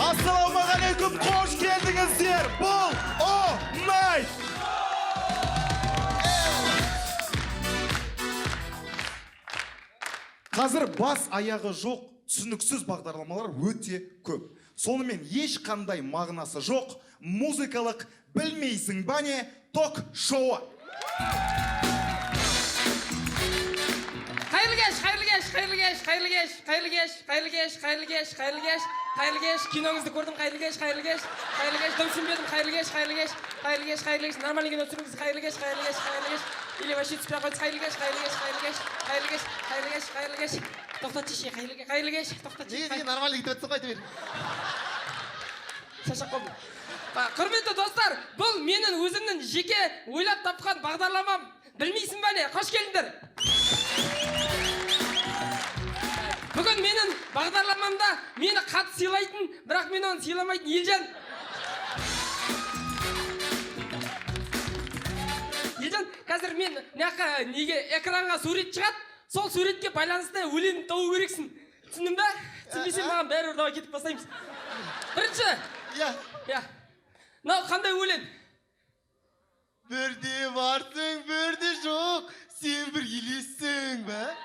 Assalamualaikum, hoş geldinizler. Бұл Night. Қазір бас аяғы жоқ түсініксіз бағдарламалар өте көп. Сонымен ешқандай мағынасы жоқ музыкалық білмейсің ба не ток-шоуы. Қайырлы кеш, киноңызды көрдім, қайырлы кеш, дым түсінбедім, қайырлы кеш, нормальный кино түсіріңіз, қайырлы кеш, или вообще түспей ақ қойды, қайырлы кеш, тоқтатшы, қайырлы кеш, неге нормальный кетіп өтсің қайтып шашақ болдым. Құрметті достар, бұл менің өзімнің жеке ойлап тапқан бағдарламам, білмейсің ба не, қош келдіңдер. Бүгін менің бағдарламамда мені қатты сыйлайтын, бірақ мен оны сыйламайтын Елжан. Елжан, қазір мен неге экранға сурет шығады, сол суретке байланысты өлең тауып керексің. Түсіндің ба? Түсінбесең маған бәрі давай кетіп бастаймыз. Бірінші. Иә. Мынау қандай өлең? Бірде барсың, бірде жоқ, сен бір елессің ба?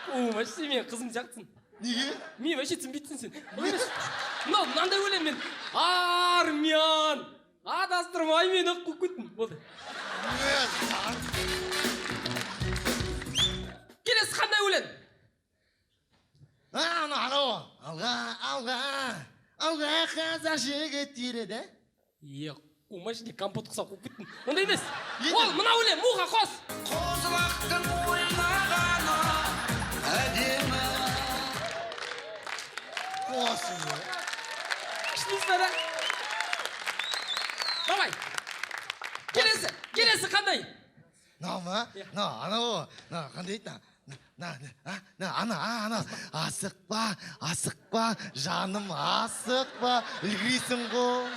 Вообще мен қызым сияқтысың. Неге? Мен вообще түсінбейтсің сен. Мынау мынандай өлең мен. Армян! Адастырмай мені қуып кеттің. Болды. Келесі қандай өлең? Алға қазақ жігіттері де? Машине компот құса қуып кеттің. Ондай емес. Ол мына өлең, муға қос. Қозылақтың ойнағаны әдемі. Қосын же. Күшінесің бәрі. Давай. Келесі қандай? Ма? Қандай еді? Ана, асықпа, жаным асықпа, үлгірейсің ғой.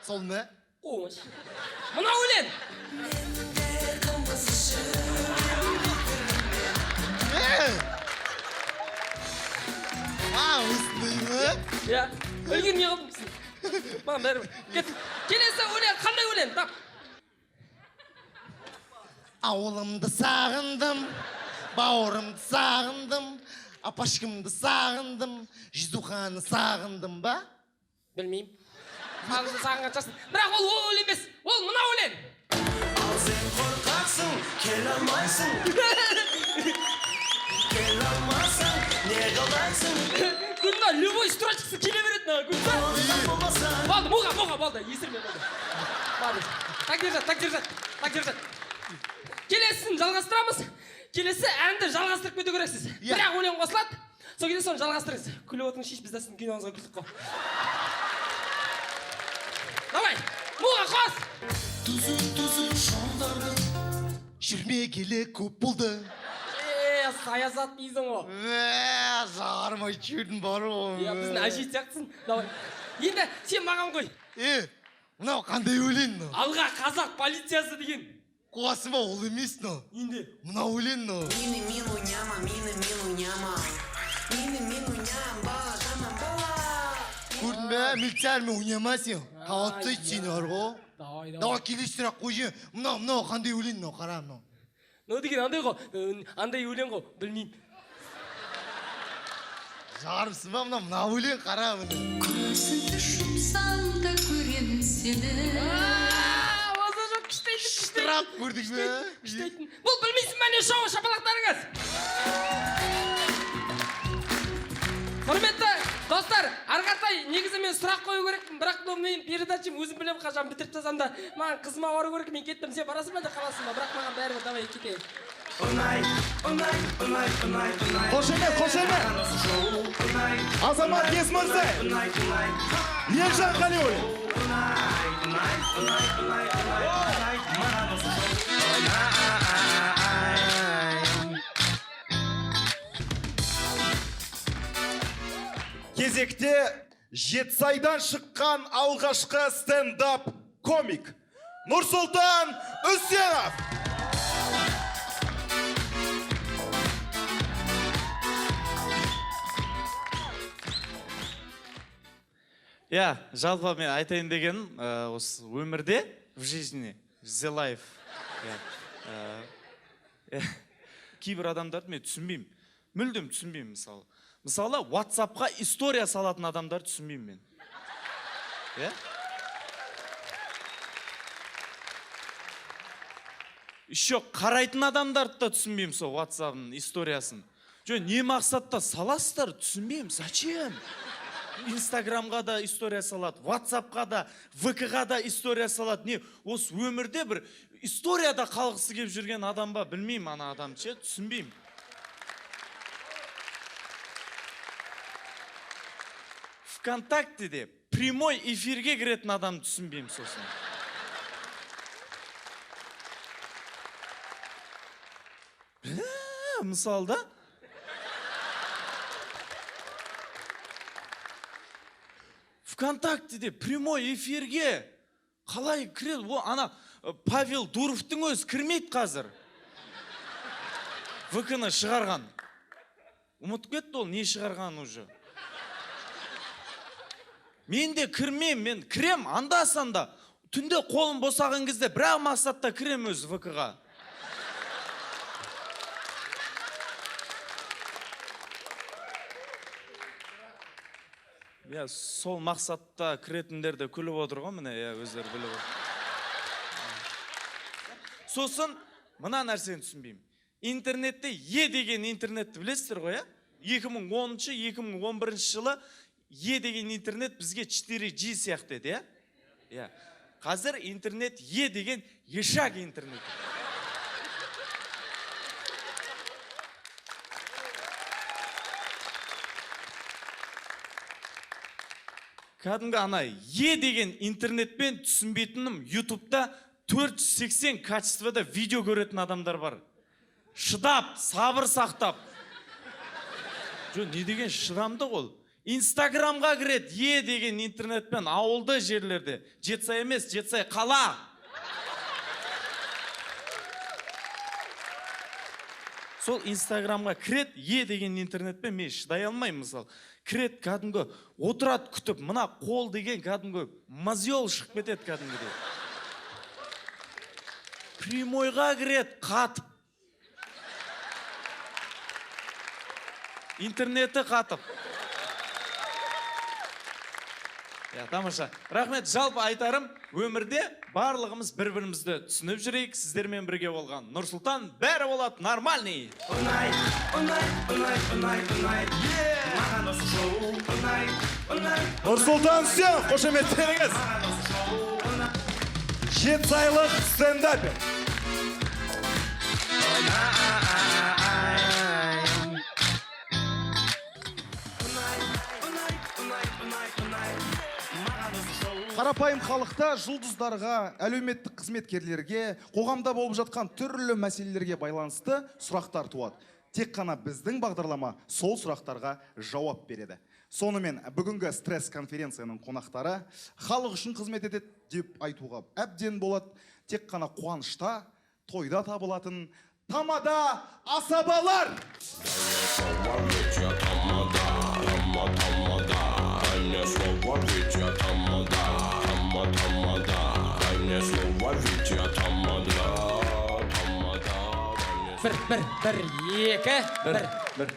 Сол ме? Мына өлең. Осындай ме? Иә, өлгермей қалдым сен. Маған бәрі бір. Келесі өлең, қандай өлең? Тап. Ауылымды сағындым, бауырымды сағындым, апашкымды сағындым, Жизуханы сағындым ба? Білмеймін. Мағызды сағынған жасын. Бірақ ол өлең емес, ол мына өлең. Ал сен қорқақсың, келе алмайсың. Келе алмайсың, не қалайсың? Күнна любой строчкасы келе береді. Болды, мұға, болды, есірме болды. Так держат. Келесін жалғастырамыз. Келесі әнді жалғастырып кету керексіз. Бірақ өлең қосылады. Сол кезде соны жалғастырыңыз. Күліп отырыңыз, шеш, біз де сіздің киноңызға күлдік қой. давай муға қос. Түзу жолдарды жүрмегелі көп болды. Саясат дейсің ғой. Жармай жүрдің бар ғой. Біздің әже сияқтысың. Давай. Енді сен маған қой. Мынау қандай өлең мынау? Алға қазақ полициясы деген. Қуасың ба, ол емес мынау. Енді Мынау өлең мынау. Мини мину няма, мини мину няма. Мини мину ням, бала жаман бала. Көрдің бе, милициярмен ойнамайсың. Қауатты сені бар ғой. давай. Давай келесі сұрақ қойшы. Мынау қандай өлең мынау, қара мынау. Мынау деген андай ғой, андай өлең ғой, білмеймін. Жарымсың ба, мынау өлең қара мына. Көзіңді жұмсам да көрем сені. Осы жоқ күштейтін. Штраф көрдің бе? Күштейтін. Бұл білмейсің бе не шоу шапалақтарыңыз? Құрметті достар, арғатай негізі мен сұрақ қою керекпін, бірақ мен передачам өзім білем қашан бітіріп тастасам да, маған қызыма бару керек, мен кеттім, сен барасың ба да қаласың ба, бірақ маған бәрібір давай кетейік. Қошемет. Азамат Есмырзай. Ержан Қалиуллин. Кезекте Жетісайдан шыққан алғашқы стендап комик Нұрсұлтан Үсенов. Жалпы мен айтайын дегенім, осы өмірде, в жизни, the life. Кейбір адамдарды мен түсінбеймін. Мүлдем түсінбеймін мысалы. Мысалы, WhatsApp-қа история салатын адамдар түсінбеймін мен. Еще қарайтын адамдарды да түсінбеймін сол WhatsApp-ның историясын. Не мақсатта саласыздар, түсінбеймін. Зачем? Инстаграмға да история салады, WhatsApp-қа да, ВК-ға да история салады. Не, осы өмірде бір историяда қалғысы келіп жүрген адам ба, білмеймін ана адам, түсінбеймін. ВКонтактеде прямой эфирге кіретін адам түсінбеймін сосын. Мысалы да? ВКонтактеде прямой эфирге қалай кіреді? Ана Павел Дуровтың өзі кірмейді қазір. ВК-ны шығарған. Ұмытып кетті ол, не шығарған уже. Мен де кірмеймін, мен кірем анда-санда. Түнде қолым босаған кезде бірақ мақсатта кірем өз ВК-ға. Сол мақсатта кіретіндерді күліп отыр ғой, міне, өздері біліп отыр. Сосын, мына нәрсені түсінбеймін. Интернетте деген интернетті білесіздер ғой, 2010-2011 жылы деген интернет бізге 4G сияқты еді, Қазір интернет деген ешак интернет. Кәдімгі ана деген интернетпен түсінбейтінім ютубта 480 качествода видео көретін адамдар бар. Шыдап, сабыр сақтап. Не деген шыдамды ол? Инстаграмға кіреді деген интернетпен ауылды жерлерде. Жетісай емес, Жетісай қала. Сол инстаграмға кіреді деген интернетпен мен шыдай алмаймын мысалы. Кірет кәдімгі отырат күтіп, мына қол деген кәдімгі мазиол шығып кетеді кәдімгі. Прямойға кірет қатып. Интернеті қатып. Тамаша. Рахмет, жалпы айтарым, өмірде барлығымыз бір-бірімізді түсініп жүрейік. Сіздермен бірге болған Нұрсұлтан, бәрі болады нормальный. Нұрсұлтан Үсенов, қошеметтеріңіз. Жетісайлық стендапер. Қарапайым халықта жұлдыздарға, әлеуметтік қызметкерлерге, қоғамда болып жатқан түрлі мәселелерге байланысты сұрақтар туады. Тек қана біздің бағдарлама сол сұрақтарға жауап береді. Сонымен бүгінгі стресс конференцияның қонақтары халық үшін қызмет етеді деп айтуға әбден болады. Тек қана қуанышта, тойда табылатын тамада асабалар.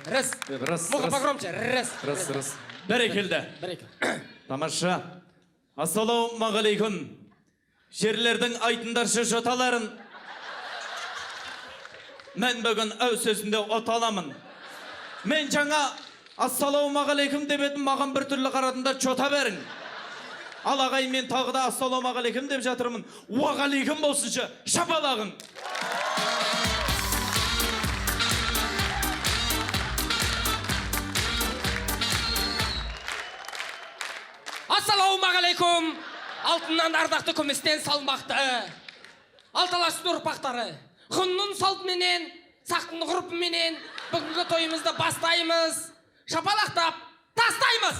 Раз. Ну-ка погромче. Раз. Бәрекелді. Тамаша. Ассалаумағалейкум. Жерлердің айтындаршы жоталарын. Мен бүгін өз сөзінде оталамын. Мен жаңа ассалаумағалейкум деп едім, маған бір түрлі қарадында жота берің. Ал ағай, мен тағы да ассалаумағалейкум деп жатырмын. Уағалейкум болсыншы, шапалағың. Ассалаумағалейкум. Алтыннан ардақты күмістен салмақты. Алталашты ұрпақтары. Құнның салтменен, сақтың ғұрпыменен бүгінгі тойымызды бастаймыз. Шапалақтап тастаймыз.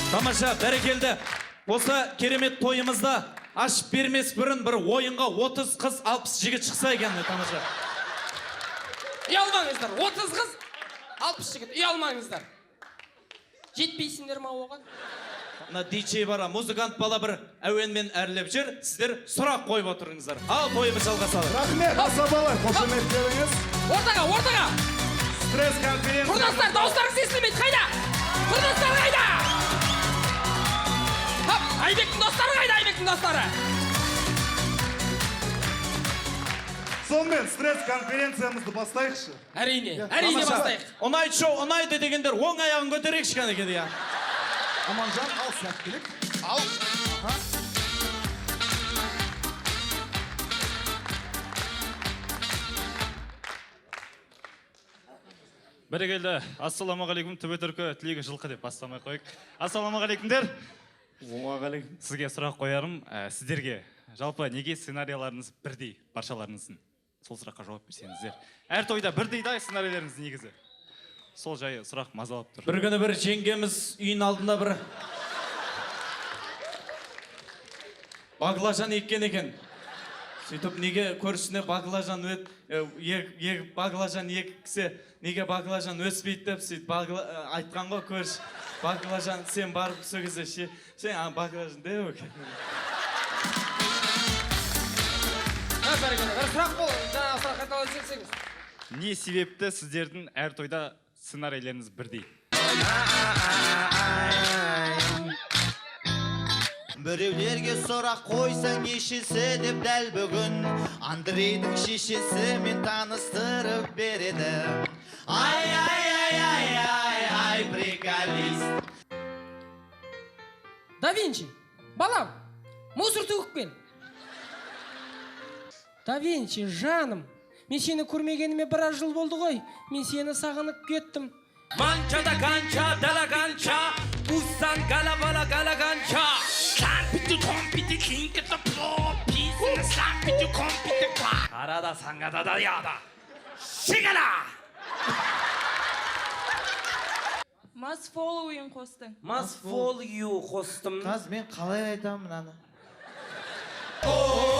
Тамаша, бәрекелді. Осы керемет тойымызда аш бермес бұрын бір ойынға 30 қыз 60 жігіт шықса екен, тамаша. Ұялмаңыздар, 30 қыз 60 жігіт, ұялмаңыздар. Жетпейсіңдер ма оған? Диджей бара, музыкант бала бір әуенмен әрлеп жүр, сіздер сұрақ қойып отырыңыздар. Ал тойымыз жалғасады. Рахмет, асабалар, қошеметтеріңіз. Ортаға. Стресс конференция. Құрдастар, дауыстарыңыз естілмейді, қайда? Құрдастар қайда? Айбектің достары қайда, Айбектің достары? Сонымен стресс конференциямызды бастайықшы. Әрине бастайық. Ұнайды дегендер оң аяғын көтерейікші кәнекеді я. Аманжан, ал сәттілік. Ал. Бәрекелді, ассаламағалейкум, түбі түркі тілегі жылқы деп бастамай қойық. Ассаламағалейкумдер. Сізге сұрақ қоярым, сіздерге жалпы неге сценарияларыңыз бірдей, баршаларыңыздың? Сол сұраққа жауап берсеңіздер. Әр тойда бірдей сценарияларыңыз негізі. Сол жайы сұрақ мазалап тұр. Бір күні бір жеңгеміз үйін алдында бір бағлажан еккен екен. Сөйтіп неге көршісіне бағлажан бағлажан ексе, неге бағлажан өспейді деп сөйтіп айтқан ғой көрші. Бағлажан, сен барып сөзі сен бағлажан деп өкен. Бір сұрақ бол, жаңа сұрақ қайталап жеңсеңіз. Не себепті сіздердің әр тойда сценарийлеріңіз бірдей? Біреулерге сұрақ қойсаң ешесі деп дәл бүгін Андрейдің шешесі мен таныстырып береді. Ай, приколист. Да Винчи, балам, мусор төгіп кел. Да Винчи, жаным, мен сені көрмегеніме біраз жыл болды ғой. Мен сені сағынып кеттім. Manchada gancha, dala gancha, usan galabala galagancha. Slampity compity kinky the floor, peace in the slampity compity kwa. Arada sangada da yada. Shigala! Must follow you қостың. Must follow you қостым. Қаз, мен қалай айтамын аны? Oh!